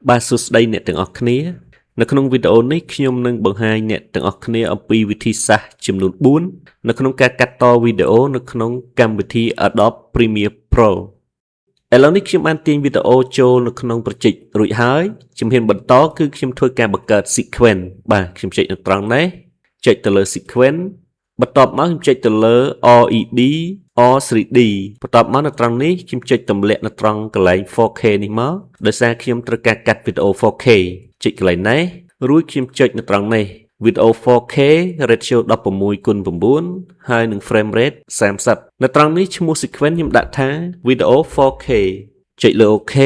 បាទសួស្តីអ្នកទាំងអស់គ្នានៅក្នុងវីដេអូនេះខ្ញុំនឹងបង្ហាញអ្នកទាំងអស់គ្នាអំពីវិធីសាស្ត្រចំនួន4នៅក្នុងការកាត់តវីដេអូនៅក្នុងកម្មវិធី Adobe Premiere Pro ឥឡូវនេះខ្ញុំបានទាញវីដេអូចូលនៅក្នុងប្រជិចរួចហើយជំហានបន្តគឺខ្ញុំធ្វើការបង្កើត sequence បាទខ្ញុំចុចនៅត្រង់នេះចុចទៅលើ sequence បន្ទាប់មកខ្ញុំចុចទៅលើ RED or 3D បន្ទាប់មកនៅត្រង់នេះខ្ញុំចុចទម្លាក់នៅត្រង់កន្លែង 4K នេះមកដោយសារខ្ញុំត្រូវការកាត់វីដេអូ 4K ចុចកន្លែងនេះរួចខ្ញុំចុចនៅត្រង់នេះវីដេអូ 4K ratio 16:9 ហើយនឹង frame rate 30នៅត្រង់នេះឈ្មោះ sequence ខ្ញុំដាក់ថាវីដេអូ 4K ចុចលើ OK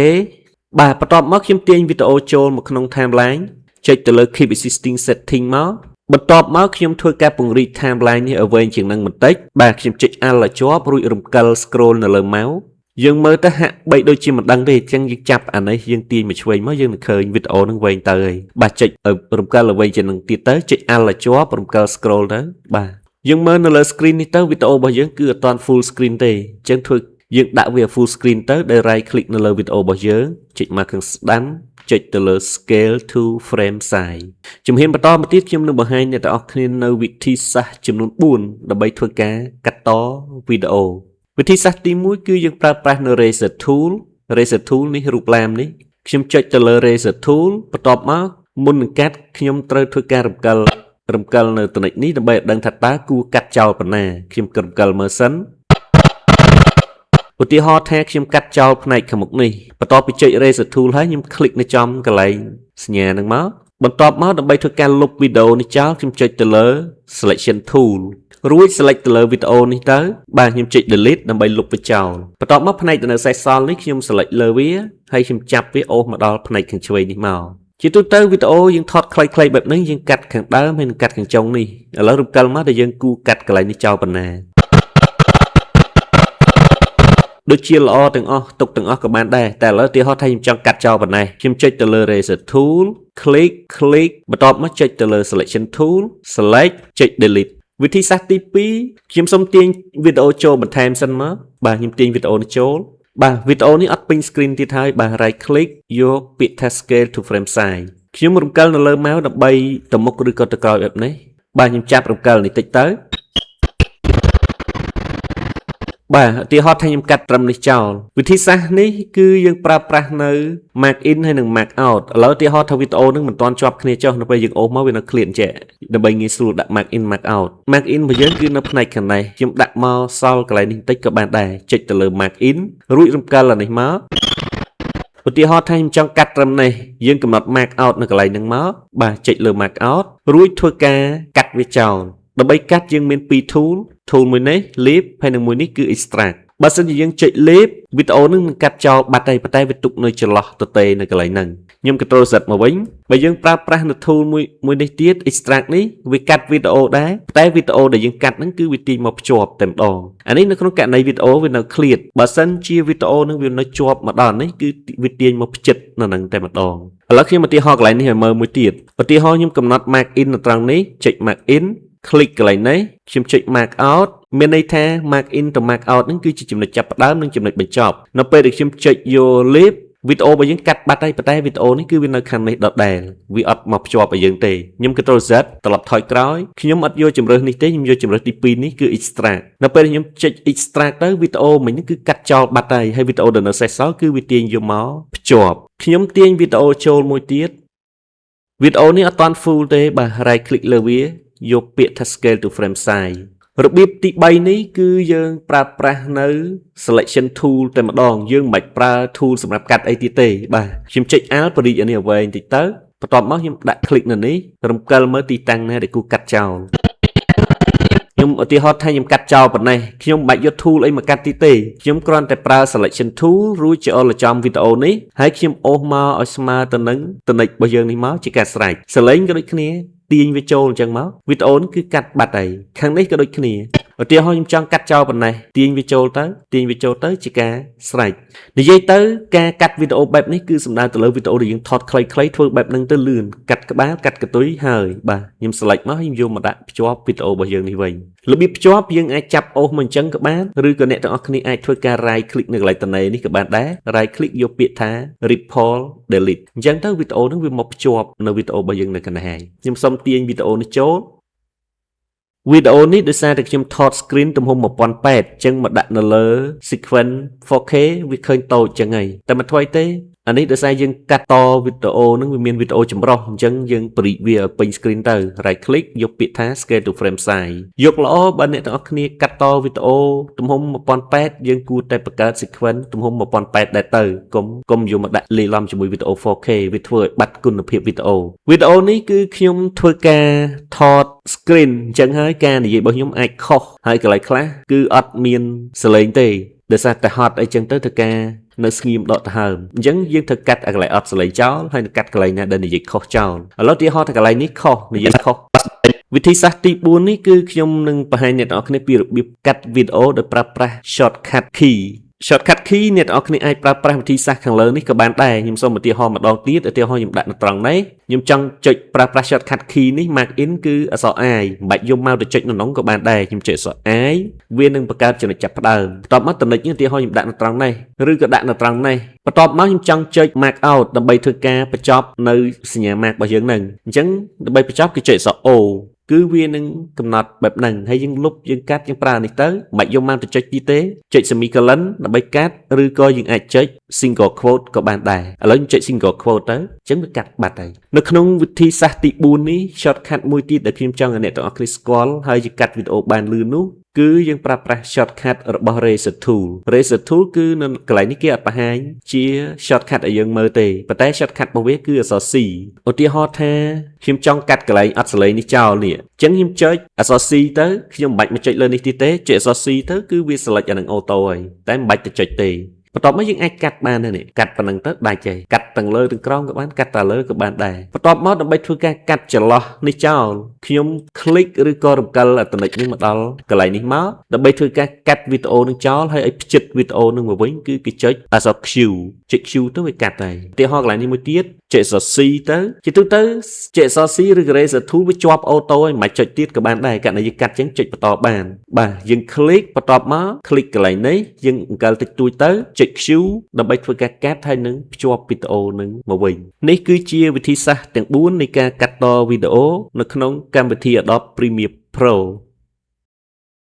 បាទបន្ទាប់មកខ្ញុំទាញវីដេអូចូលមកក្នុង timeline ចុចទៅលើ Keep Existing Setting មកបន្ទាប់មកខ្ញុំធ្វើការពង្រីក timeline នេះឲ្យវែងជាងនឹងបន្តិចបាទខ្ញុំចុច Alt ឲ្យជាប់រួចរំកិល scroll នៅលើ mouse យើងមើលទៅហាក់បីដូចជាមិនដឹងទេអញ្ចឹងយើងចាប់អានេះយើងទាញមកឆ្វេងមកយើងនឹងឃើញវីដេអូនឹងវែងទៅហើយបាទចុចរំកិលឲ្យវែងជាងនឹងទៀតទៅចុច Alt ឲ្យជាប់រំកិល scroll ទៅបាទយើងមើលនៅលើ screen នេះទៅវីដេអូរបស់យើងគឺអត់ទាន់ full screen ទេអញ្ចឹងធ្វើយើងដាក់វា full screen ទៅដោយ right click នៅលើវីដេអូរបស់យើងចុចមកខាងស្ដាំចុចទៅលើ scale to frame size ជំហានបន្តមកទៀតខ្ញុំនឹងបង្ហាញអ្នកទាំងអស់គ្នានៅវិធីសាស្ត្រចំនួន4ដើម្បីធ្វើការកាត់តវីដេអូវិធីសាស្ត្រទី1គឺយើងប្រើប្រាស់នៅ Razor Tool នេះរូបឡាមនេះខ្ញុំចុចទៅលើ Razor Tool បន្ទាប់មកមុននឹងកាត់ខ្ញុំត្រូវធ្វើការរំកិលនៅចំណុចនេះដើម្បីឲ្យដឹងថាតើគួរកាត់ចោលប៉ុណ្ណាខ្ញុំរំកិលមើលសិនឧទាហរណ៍ថាខ្ញុំកាត់ចោលផ្នែកខាងមុខនេះបន្ទាប់ពីចុច Razor Tool ហើយខ្ញុំคลิกនៅចំកន្លែងសញ្ញាហ្នឹងមកបន្ទាប់មកដើម្បីធ្វើការលុបវីដេអូនេះចោលខ្ញុំចុចទៅលើ Selection Tool រួច select ទៅលើវីដេអូនេះទៅបាទខ្ញុំចុច delete ដើម្បីលុបវាចោលបន្ទាប់មកផ្នែកដែលនៅសេសសល់នេះខ្ញុំ select លើវាហើយខ្ញុំចាប់វាអូសមកដល់ផ្នែកខាងឆ្វេងនេះមកជាទូទៅវីដេអូយើងថតខ្លីៗបែបនេះយើងកាត់ខាងដើមហើយនឹងកាត់ខាងចុងនេះឥឡូវរំកិលមកដែលយើងគូកាត់កន្លែងនេះចោលប៉ុណ្ណាដូចជាល្អទាំងអស់ទុកទាំងអស់ក៏បានដែរតែឥឡូវឧទាហរណ៍ថាខ្ញុំចង់កាត់ចោលប៉ុណ្ណេះខ្ញុំចុចទៅលើ Razor Tool click បន្ទាប់មកចុចទៅលើ Selection Tool select ចុច delete វិធីសាស្ត្រទី2ខ្ញុំសូមទាញវីដេអូចូលបន្ថែមសិនមកបាទខ្ញុំទាញវីដេអូនេះចូលបាទវីដេអូនេះអត់ពេញ screen ទៀតហើយបាទ right click យកពាក្យថា scale to frame size ខ្ញុំរំកិលនៅលើ mouse ដើម្បីទៅមុខឬក៏ទៅក្រោយបែបនេះបាទខ្ញុំចាប់រំកិលនេះតិចទៅបាទឧទាហរណ៍ថាខ្ញុំកាត់ត្រឹមនេះចោលវិធីសាស្ត្រនេះគឺយើងប្រើប្រាស់នៅ mark in ហើយនិង mark out ឥឡូវឧទាហរណ៍ថាវីដេអូនឹងមិនទាន់ជាប់គ្នាចុះនៅពេលយើងអូសមកវានៅ clear ចេះដើម្បីងាយស្រួលដាក់ mark in mark out mark in របស់យើងគឺនៅផ្នែកខាងនេះខ្ញុំដាក់មកសល់កន្លែងនេះបន្តិចក៏បានដែរចុចទៅលើ mark in រួចរំកិលអានេះមកឧទាហរណ៍ថាខ្ញុំចង់កាត់ត្រឹមនេះយើងកំណត់ mark out នៅកន្លែងហ្នឹងមកបាទចុចលើ mark out រួចធ្វើការកាត់វាចោលដើម្បីកាត់យើងមាន2 tool មួយនេះ leave ហើយនឹងមួយនេះគឺ extract បើសិនជាយើងចុច leave វីដេអូនឹងកាត់ចោលបាត់ហើយប៉ុន្តែវាទុកនៅចន្លោះទទេនៅកន្លែងហ្នឹងខ្ញុំ control Z មកវិញបើយើងប្រើប្រាស់នៅ tool មួយនេះទៀត extract នេះវាកាត់វីដេអូដែរតែវីដេអូដែលយើងកាត់ហ្នឹងគឺវាទាញមកភ្ជាប់តែម្ដងអានេះនៅក្នុងករណីវីដេអូវានៅ clear បើសិនជាវីដេអូនឹងវានៅជាប់មកដល់នេះគឺវាទាញមកផ្ចិតនៅហ្នឹងតែម្ដងឥឡូវខ្ញុំឧទាហរណ៍កន្លែងនេះឲ្យមើលមួយទៀតឧទាហរណ៍ខ្ញុំកំណត់ mark in នៅត្រង់នេះចុច mark in click កន្លែងនេះខ្ញុំចុច mark out មានន័យថា mark in ទៅ mark out ហ្នឹងគឺជាចំណុចចាប់ផ្ដើមនិងចំណុចបញ្ចប់នៅពេលដែលខ្ញុំចុចយក leave វីដេអូរបស់យើងកាត់បាត់ហើយប៉ុន្តែវីដេអូនេះគឺវានៅខាងនេះដដែលវាអត់មកភ្ជាប់ឲ្យយើងទេខ្ញុំ control Z ត្រឡប់ថយក្រោយខ្ញុំអត់យកជម្រើសនេះទេខ្ញុំយកជម្រើសទី2នេះគឺ extract នៅពេលខ្ញុំចុច extract ទៅវីដេអូមិញហ្នឹងគឺកាត់ចោលបាត់ហើយវីដេអូដែលនៅសេសសល់គឺវាទាញយកមកភ្ជាប់ខ្ញុំទាញវីដេអូចូលមួយទៀតវីដេអូនេះអត់តាន់ full ទេបាទ right click លើវាយកពាក្យថា scale to frame size របៀបទី3នេះគឺយើងប្រើប្រាស់នៅ selection tool តែម្ដងយើងមិនបាច់ប្រើ tool សម្រាប់កាត់អីទៀតទេបាទខ្ញុំចុច Alt បរិយានេះឲ្យវែងតិចទៅបន្ទាប់មកខ្ញុំដាក់ click នៅនេះរំកិលមើលទីតាំងណាដែលគួរកាត់ចោលខ្ញុំឧទាហរណ៍ថាខ្ញុំកាត់ចោលប៉ុណ្ណេះខ្ញុំមិនបាច់យក tool អីមកកាត់ទៀតទេខ្ញុំគ្រាន់តែប្រើ selection tool រួចចូលលចំវីដេអូនេះហើយខ្ញុំអូសមកឲ្យស្មើទៅនឹងតនិចរបស់យើងនេះមកជាការស្រេចសលេងក៏ដូចគ្នាទាញវាចូលអញ្ចឹងមកវីដេអូនេះគឺកាត់បាត់ហើយខាងនេះក៏ដូចគ្នា ឧទាហរណ៍ខ្ញុំចង់កាត់ចោលប៉ុណ្ណេះទាញវាចូលទៅជាការស្រេចនិយាយទៅការកាត់វីដេអូបែបនេះគឺសំដៅទៅលើវីដេអូដែលយើងថតខ្លីៗធ្វើបែបហ្នឹងទៅលឿនកាត់ក្បាលកាត់កន្ទុយហើយបាទខ្ញុំ select មកខ្ញុំយកមកដាក់ភ្ជាប់វីដេអូរបស់យើងនេះវិញរបៀបភ្ជាប់យើងអាចចាប់អូសមកអញ្ចឹងក៏បានឬក៏អ្នកទាំងអស់គ្នាអាចធ្វើការ right click នៅកន្លែងតនេនេះក៏បានដែរ right click យកពាក្យថា report delete អញ្ចឹងទៅវីដេអូហ្នឹងវាមកភ្ជាប់នៅវីដេអូរបស់យើងនៅកណ្ដាលហើយខ្ញុំសូមទាញវីដេអូនេះចូលវីដេអូនេះដោយសារតែខ្ញុំថត screen ទំហំ 1080 អញ្ចឹងមកដាក់នៅលើ sequence 4K វាឃើញតូចអញ្ចឹងហើយតែមិនថ្មីទេអានេះដោយសារយើងកាត់តវីដេអូហ្នឹងវាមានវីដេអូចម្រុះអញ្ចឹងយើងប្រីកវាពេញ screen ទៅ right click យកពាក្យថា scale to frame size យកល្អបើអ្នកទាំងអស់គ្នាកាត់តវីដេអូទំហំ 1080 យើងគួរតែបង្កើត sequence ទំហំ 1080 ដែរទៅកុំយកមកដាក់លាយឡំជាមួយវីដេអូ 4K វាធ្វើឲ្យបាត់គុណភាពវីដេអូនេះគឺខ្ញុំធ្វើការថត screen អញ្ចឹងហើយការនិយាយរបស់ខ្ញុំអាចខុសហើយកន្លែងខ្លះគឺអត់មានសលេងទេដោយសារតែហត់អីចឹងទៅធ្វើការនៅស្ងៀមដកដង្ហើមអញ្ចឹងយើងត្រូវកាត់កន្លែងអត់សលេងចោលហើយនឹងកាត់កន្លែងណាដែលនិយាយខុសចោលឥឡូវទីហោតែកន្លែងនេះខុសនិយាយខុសវិធីសាស្ត្រទី4នេះគឺខ្ញុំនឹងបង្ហាញអ្នកទាំងអស់គ្នាពីរបៀបកាត់វីដេអូដោយប្រើប្រាស់ shortcut key shortcut key អ្នកទាំងអស់គ្នាអាចប្រើប្រាស់វិធីសាស្ត្រខាងលើនេះក៏បានដែរខ្ញុំសូមឧទាហរណ៍ម្ដងទៀតឧទាហរណ៍ខ្ញុំដាក់នៅត្រង់នេះខ្ញុំចង់ចុចប្រើប្រាស់ shortcut key នេះ mark in គឺអក្សរ I មិនបាច់យកមកទៅចុចនៅក្នុងក៏បានដែរខ្ញុំចុចអក្សរ I វានឹងបង្កើតចំណុចចាប់ផ្ដើមបន្ទាប់មកចំណុចនេះឧទាហរណ៍ខ្ញុំដាក់នៅត្រង់នេះឬក៏ដាក់នៅត្រង់នេះបន្ទាប់មកខ្ញុំចង់ចុច mark out ដើម្បីធ្វើការបញ្ចប់នៅសញ្ញា mark របស់យើងហ្នឹងអញ្ចឹងដើម្បីបញ្ចប់គឺចុចអក្សរ Oគឺវានឹងកំណត់បែបហ្នឹងហើយយើងលុបយើងកាត់យើងប្រើនេះទៅមិនបាច់យកមកទៅចុចទីទេចុច semicolon ដើម្បីកាត់ឬក៏យើងអាចចុច single quote ក៏បានដែរឥឡូវខ្ញុំចុច single quote ទៅអញ្ចឹងវាកាត់បាត់ហើយនៅក្នុងវិធីសាស្ត្រទី4នេះ shortcut មួយទៀតដែលខ្ញុំចង់ឲ្យអ្នកទាំងអស់គ្នាស្គាល់ហើយជាកាត់វីដេអូបានលឿននោះគឺយើងប្រើប្រាស់ shortcut របស់ Razor Tool គឺនៅកន្លែងនេះគេអត់បង្ហាញជា shortcut ឲ្យយើងមើលទេប៉ុន្តែ shortcut របស់វាគឺអក្សរ C ឧទាហរណ៍ថាខ្ញុំចង់កាត់កន្លែងអត់សលេងនេះចោលនេះអញ្ចឹងខ្ញុំចុចអក្សរ C ទៅខ្ញុំមិនបាច់មកចុចលើនេះទៀតទេចុចអក្សរ C ទៅគឺវា select អានឹងអូតូហើយតែមិនបាច់ទៅចុចទេបន្ទាប់មកយើងអាចកាត់បាននេះកាត់ប៉ុណ្ណឹងទៅដាច់ហើយកាត់ទាំងលើទាំងក្រោមក៏បានកាត់តែលើក៏បានដែរបន្ទាប់មកដើម្បីធ្វើការកាត់ចន្លោះនេះចោលខ្ញុំ click ឬក៏រំកិលអាតនិចនេះមកដល់កន្លែងនេះមកដើម្បីធ្វើការកាត់វីដេអូនឹងចោលហើយឲ្យផ្ចិតវីដេអូនឹងមកវិញគឺគេចុចអក្សរ Q ចុច Q ទៅវាកាត់ហើយឧទាហរណ៍កន្លែងនេះមួយទៀតចុចអក្សរ C ទៅជាទូទៅចុចអក្សរ C ឬ Razor Tool វាជាប់អូតូហើយមិនបាច់ចុចទៀតក៏បានដែរករណីយើងកាត់ចឹងចុចបន្តបានបាទយើង click បន្ទាប់មក click កន្លែងនេះយើងអង្កលតិចតួចទៅចុច Q ដើម្បីធ្វើការកាត់ហើយនឹងភ្ជាប់វីដេអូនឹងមកវិញនេះគឺជាវិធីសាស្ត្រទាំង4នៃការកាត់តវីដេអូនៅក្នុងកម្មវិធី Adobe Premiere Pro